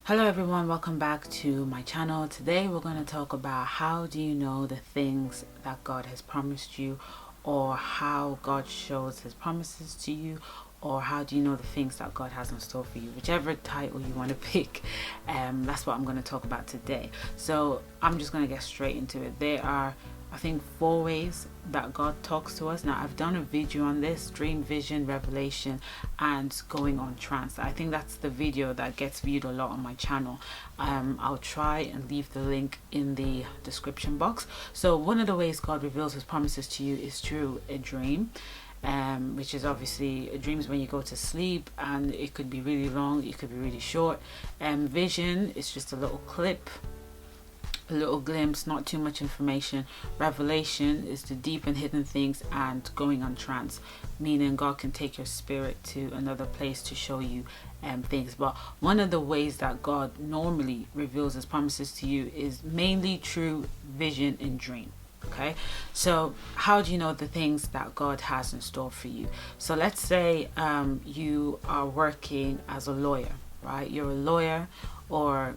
Hello everyone, welcome back to my channel. Today we're going to talk about how do you know the things that God has promised you, or how God shows his promises to you, or how do you know the things that God has in store for you. Whichever title you want to pick, that's what I'm going to talk about today. So I'm just going to get straight into it. There are, I think, 4 ways that God talks to us. Now, I've done a video on this: dream, vision, revelation, and going on trance. I think that's the video that gets viewed a lot on my channel. I'll try and leave the link in the description box. So one of the ways God reveals his promises to you is through a dream. Which is obviously a dream is when you go to sleep, and it could be really long, it could be really short. Vision is just a little clip, a little glimpse, not too much information. Revelation is the deep and hidden things, and going on trance, meaning God can take your spirit to another place to show you things. But one of the ways that God normally reveals his promises to you is mainly through vision and dream. Okay, so how do you know the things that God has in store for you? So let's say you are working as a lawyer, right? You're a lawyer, or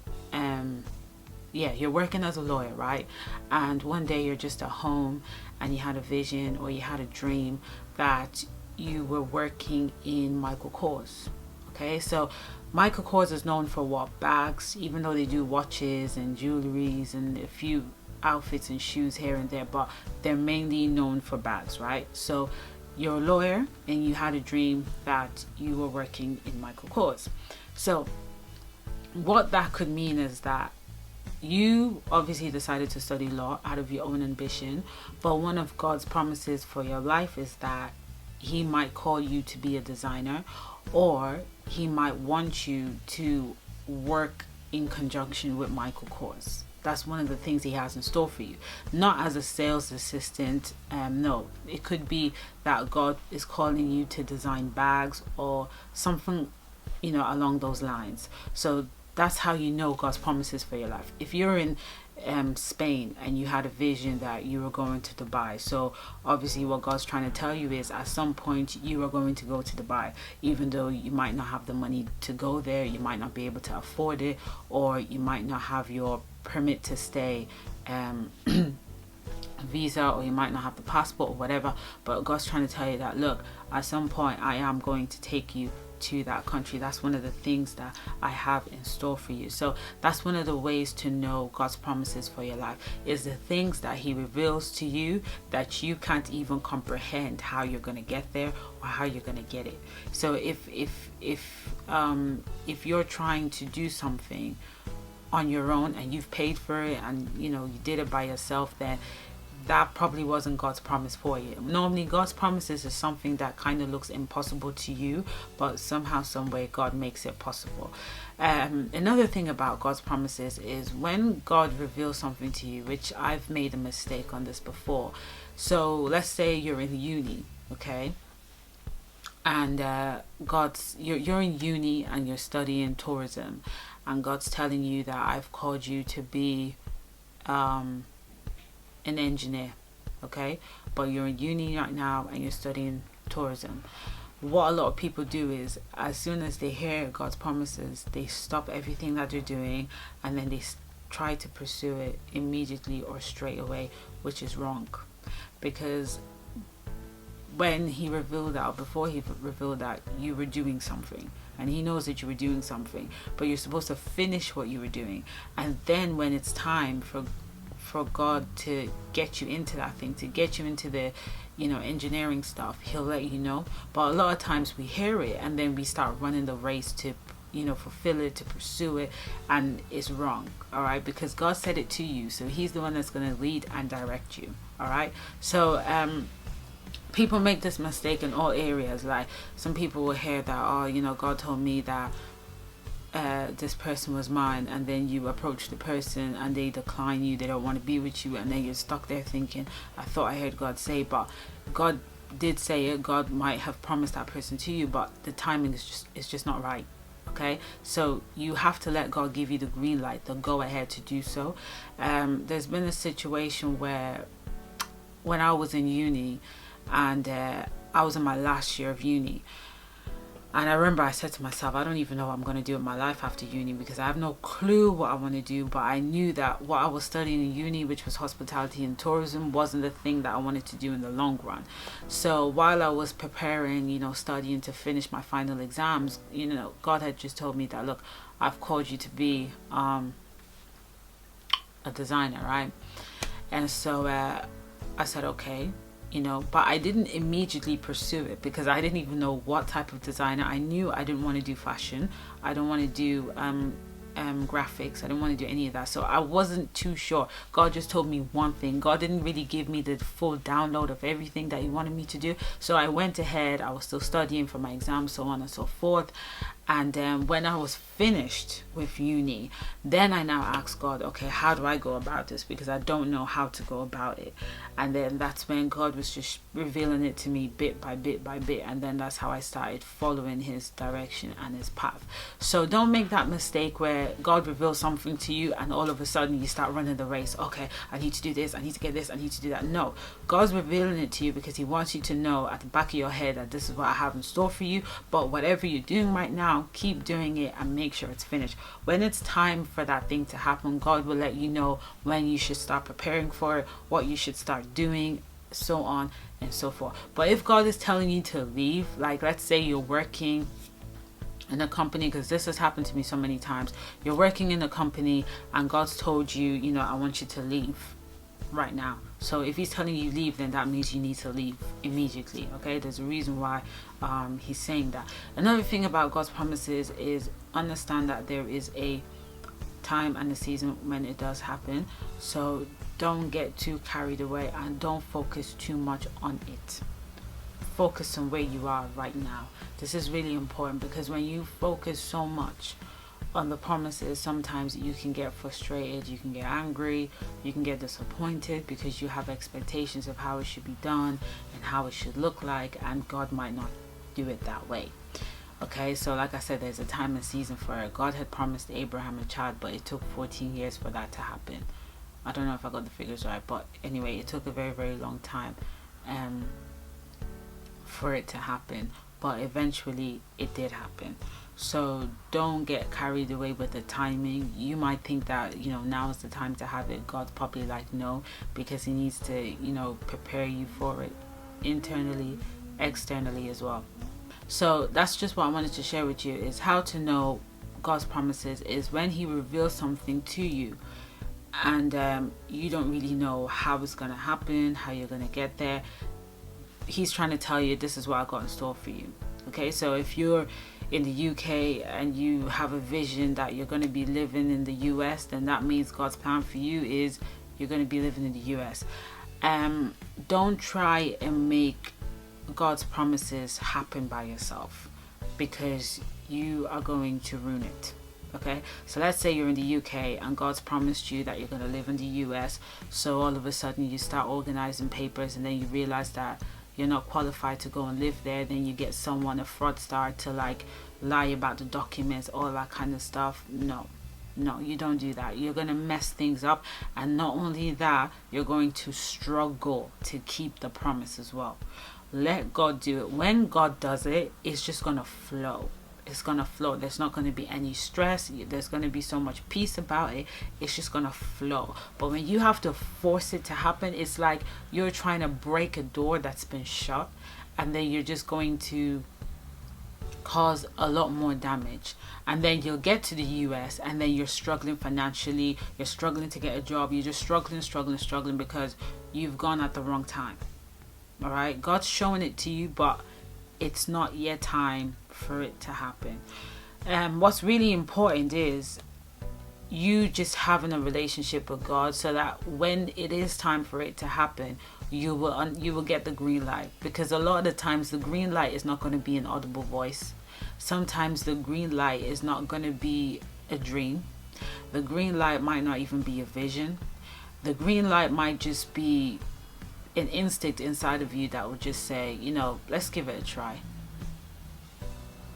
you're working as a lawyer, right? And one day you're just at home and you had a vision, or you had a dream that you were working in Michael Kors. Okay, so Michael Kors is known for what? Bags, even though they do watches and jewelries and a few outfits and shoes here and there, but they're mainly known for bags, right? So you're a lawyer and you had a dream that you were working in Michael Kors. So what that could mean is that you obviously decided to study law out of your own ambition, but one of God's promises for your life is that he might call you to be a designer, or he might want you to work in conjunction with Michael Kors. That's one of the things he has in store for you. Not as a sales assistant. No, it could be that God is calling you to design bags or something, along those lines. So that's how you know God's promises for your life. If you're in Spain and you had a vision that you were going to Dubai, so obviously what God's trying to tell you is at some point you are going to go to Dubai, even though you might not have the money to go there, you might not be able to afford it, or you might not have your permit to stay visa, or you might not have the passport or whatever. But God's trying to tell you that, look, at some point I am going to take you to that country. That's one of the things that I have in store for you. So that's one of the ways to know God's promises for your life, is the things that he reveals to you that you can't even comprehend how you're going to get there or how you're going to get it. So if you're trying to do something on your own and you've paid for it, and you did it by yourself, then that probably wasn't God's promise for you. Normally God's promises is something that kind of looks impossible to you, but somehow, some way, God makes it possible. Another thing about God's promises is when God reveals something to you, which I've made a mistake on this before. So let's say you're in uni, okay, and you're in uni and you're studying tourism, and God's telling you that I've called you to be an engineer, okay, but you're in uni right now and you're studying tourism. What a lot of people do is, as soon as they hear God's promises, they stop everything that they're doing and then they try to pursue it immediately or straight away, which is wrong. Because when he revealed that, before he revealed that, you were doing something, and he knows that you were doing something, but you're supposed to finish what you were doing. And then when it's time for God to get you into that thing, to get you into the engineering stuff, he'll let you know. But a lot of times we hear it and then we start running the race to fulfill it, to pursue it, and it's wrong. All right, because God said it to you, so he's the one that's going to lead and direct you. All right, so people make this mistake in all areas. Like, some people will hear that, God told me that this person was mine, and then you approach the person and they decline you, they don't want to be with you, and then you're stuck there thinking, I thought I heard God say. But God did say it. God might have promised that person to you, but the timing is just not right. Okay, so you have to let God give you the green light, the go ahead to do so. There's been a situation where, when I was in uni, and I was in my last year of uni, And I remember I said to myself, I don't even know what I'm going to do in my life after uni, because I have no clue what I want to do. But I knew that what I was studying in uni, which was hospitality and tourism, wasn't the thing that I wanted to do in the long run. So while I was preparing, studying to finish my final exams, God had just told me that, look, I've called you to be a designer, right? And so I said, okay. But I didn't immediately pursue it because I didn't even know what type of designer. I knew I didn't want to do fashion. I don't want to do graphics. I didn't want to do any of that. So I wasn't too sure. God just told me one thing. God didn't really give me the full download of everything that he wanted me to do. So I went ahead. I was still studying for my exams, so on and so forth. And when I was finished with uni, then I now asked God, okay, how do I go about this? Because I don't know how to go about it. And then that's when God was just revealing it to me bit by bit by bit. And then that's how I started following his direction and his path. So don't make that mistake where God reveals something to you and all of a sudden you start running the race. Okay, I need to do this. I need to get this. I need to do that. No, God's revealing it to you because he wants you to know at the back of your head that this is what I have in store for you. But whatever you're doing right now, keep doing it and make sure it's finished. When it's time for that thing to happen, God will let you know when you should start preparing for it, what you should start doing, so on and so forth. But if God is telling you to leave, like let's say you're working in a company, because this has happened to me so many times, you're working in a company and God's told you, I want you to leave right now. So if he's telling you leave, then that means you need to leave immediately. Okay, there's a reason why he's saying that. Another thing about God's promises is understand that there is a time and a season when it does happen. So don't get too carried away and don't focus too much on it. Focus on where you are right now. This is really important, because when you focus so much on the promises, sometimes you can get frustrated, you can get angry, you can get disappointed because you have expectations of how it should be done and how it should look like, and God might not do it that way. Okay, so like I said, there's a time and season for it. God had promised Abraham a child, but it took 14 years for that to happen. I don't know if I got the figures right, but anyway, it took a very, very long time for it to happen, but eventually it did happen. So don't get carried away with the timing. You might think that, now is the time to have it. God's probably like, no, because he needs to, prepare you for it internally, externally as well. So that's just what I wanted to share with you, is how to know God's promises is when he reveals something to you and you don't really know how it's going to happen, how you're going to get there. He's trying to tell you, this is what I got in store for you. Okay, so if you're in the UK and you have a vision that you're going to be living in the US, then that means God's plan for you is you're going to be living in the US. Don't try and make God's promises happen by yourself, because you are going to ruin it. Okay, so let's say you're in the UK and God's promised you that you're going to live in the US. So all of a sudden you start organizing papers and then you realize that you're not qualified to go and live there. Then you get someone, a fraudster, to like lie about the documents, all that kind of stuff. No, you don't do that. You're going to mess things up. And not only that, you're going to struggle to keep the promise as well. Let God do it. When God does it, it's just going to flow. It's going to flow. There's not going to be any stress. There's going to be so much peace about it. It's just going to flow. But when you have to force it to happen, it's like you're trying to break a door that's been shut, and then you're just going to cause a lot more damage. And then you'll get to the US and then you're struggling financially. You're struggling to get a job. You're just struggling because you've gone at the wrong time. All right, God's showing it to you, but it's not yet time for it to happen. What's really important is you just having a relationship with God, so that when it is time for it to happen, you will get the green light. Because a lot of the times the green light is not going to be an audible voice. Sometimes the green light is not going to be a dream. The green light might not even be a vision. The green light might just be an instinct inside of you that would just say, let's give it a try.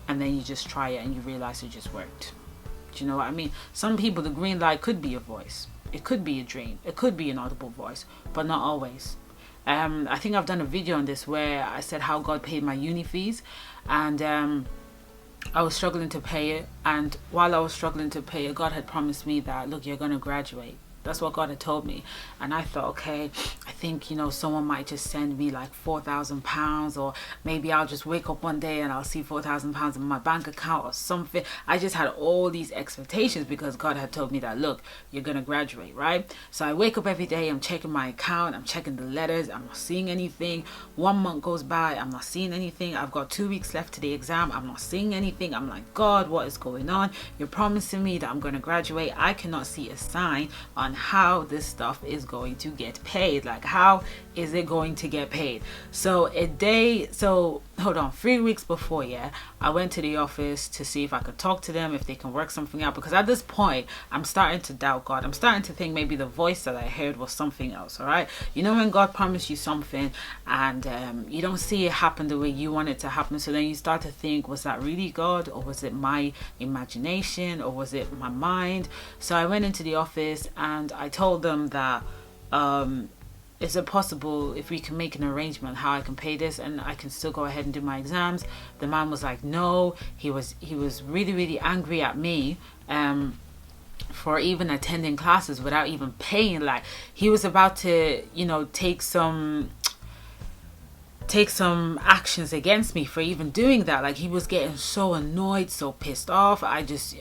And then you just try it and you realize it just worked. Do you know what I mean? Some people, the green light could be a voice. It could be a dream. It could be an audible voice, but not always. I think I've done a video on this where I said how God paid my uni fees. And I was struggling to pay it, and while I was struggling to pay it, God had promised me that, look, you're going to graduate. That's what God had told me. And I thought, okay, I think, someone might just send me like £4,000, or maybe I'll just wake up one day and I'll see £4,000 in my bank account or something. I just had all these expectations because God had told me that, look, you're going to graduate, right? So I wake up every day, I'm checking my account, I'm checking the letters, I'm not seeing anything. 1 month goes by, I'm not seeing anything. I've got 2 weeks left to the exam, I'm not seeing anything. I'm like, God, what is going on? You're promising me that I'm going to graduate. I cannot see a sign on how this stuff is going to get paid. Like, how is it going to get paid? So 3 weeks before, I went to the office to see if I could talk to them, if they can work something out, because at this point I'm starting to doubt God. I'm starting to think maybe the voice that I heard was something else. All right, when God promised you something and you don't see it happen the way you want it to happen, so then you start to think, was that really God, or was it my imagination, or was it my mind? So I went into the office and I told them that is it possible if we can make an arrangement how I can pay this and I can still go ahead and do my exams? The man was like, no. He was really, really angry at me for even attending classes without even paying. Like, he was about to take some actions against me for even doing that. Like, he was getting so annoyed, so pissed off. I just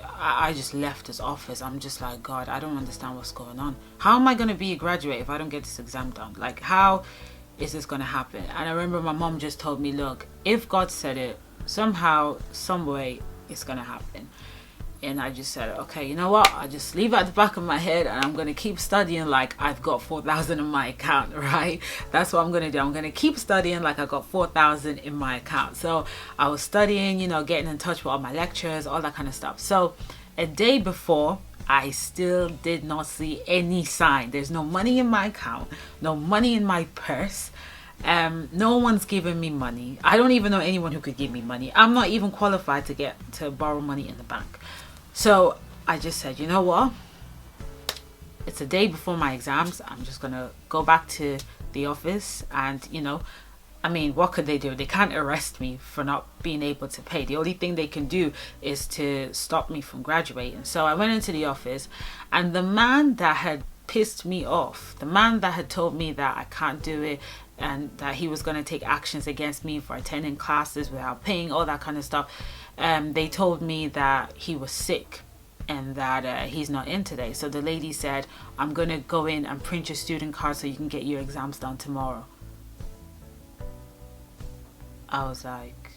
left his office. I'm just like, God, I don't understand what's going on. How am I going to be a graduate if I don't get this exam done? Like, how is this going to happen? And I remember my mom just told me, look, if God said it, somehow, some way, it's going to happen. And I just said, okay, you know what? I'll just leave it at the back of my head and I'm going to keep studying like I've got 4,000 in my account, right? That's what I'm going to do. I'm going to keep studying like I got 4,000 in my account. So I was studying, getting in touch with all my lecturers, all that kind of stuff. So a day before, I still did not see any sign. There's no money in my account, no money in my purse. No one's giving me money. I don't even know anyone who could give me money. I'm not even qualified to borrow money in the bank. So I just said, you know what? It's a day before my exams. I'm just going to go back to the office and, what could they do? They can't arrest me for not being able to pay. The only thing they can do is to stop me from graduating. So I went into the office, and the man that had pissed me off, the man that had told me that I can't do it and that he was going to take actions against me for attending classes without paying, all that kind of stuff, they told me that he was sick and that he's not in today. So the lady said, I'm going to go in and print your student card so you can get your exams done tomorrow. I was like,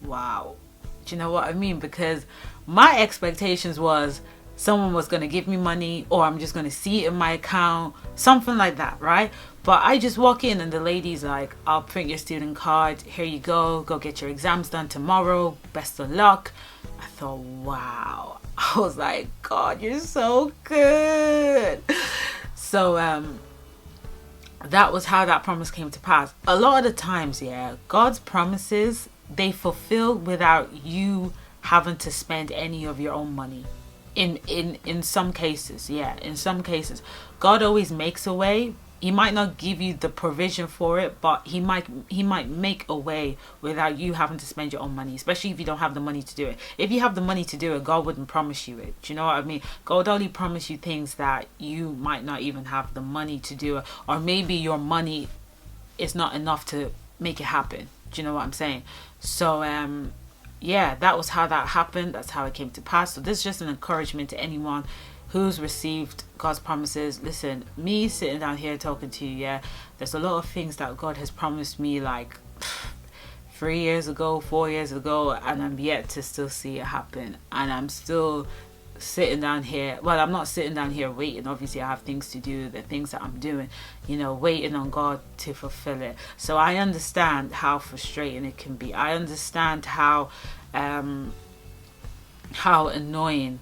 wow. Do you know what I mean? Because my expectations was someone was going to give me money, or I'm just going to see it in my account, something like that, right? But I just walk in and the lady's like, I'll print your student card. Here you go. Go get your exams done tomorrow. Best of luck. I thought, wow. I was like, God, you're so good. So that was how that promise came to pass. A lot of the times, God's promises, they fulfill without you having to spend any of your own money. In some cases, in some cases, God always makes a way. He might not give you the provision for it, but he might make a way without you having to spend your own money, especially if you don't have the money to do it. If you have the money to do it, God wouldn't promise you it. Do you know what I mean? God only promise you things that you might not even have the money to do it, or maybe your money is not enough to make it happen. Do you know what I'm saying? So that was how that happened. That's how it came to pass. So this is just an encouragement to anyone who's received God's promises. Listen, me sitting down here talking to you, there's a lot of things that God has promised me like 3 years ago, 4 years ago, and I'm yet to still see it happen. And I'm still sitting down here. Well, I'm not sitting down here waiting. Obviously, I have things to do, the things that I'm doing, waiting on God to fulfill it. So I understand how frustrating it can be. I understand how annoying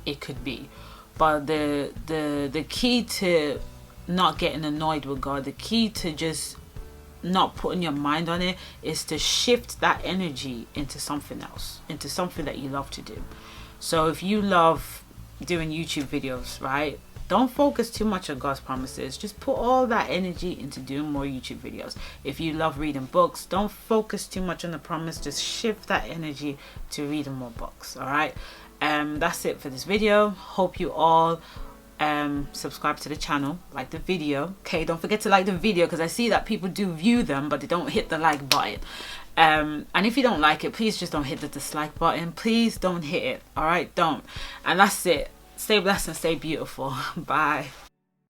it could be. But the key to not getting annoyed with God, the key to just not putting your mind on it, is to shift that energy into something else, into something that you love to do. So if you love doing YouTube videos, right? Don't focus too much on God's promises. Just put all that energy into doing more YouTube videos. If you love reading books, don't focus too much on the promise. Just shift that energy to reading more books. All right. That's it for this video. Hope you all subscribe to the channel, like the video. Okay, don't forget to like the video, because I see that people do view them but they don't hit the like button. And if you don't like it, please just don't hit the dislike button. Please don't hit it. All right, don't. And that's it. Stay blessed and stay beautiful. Bye.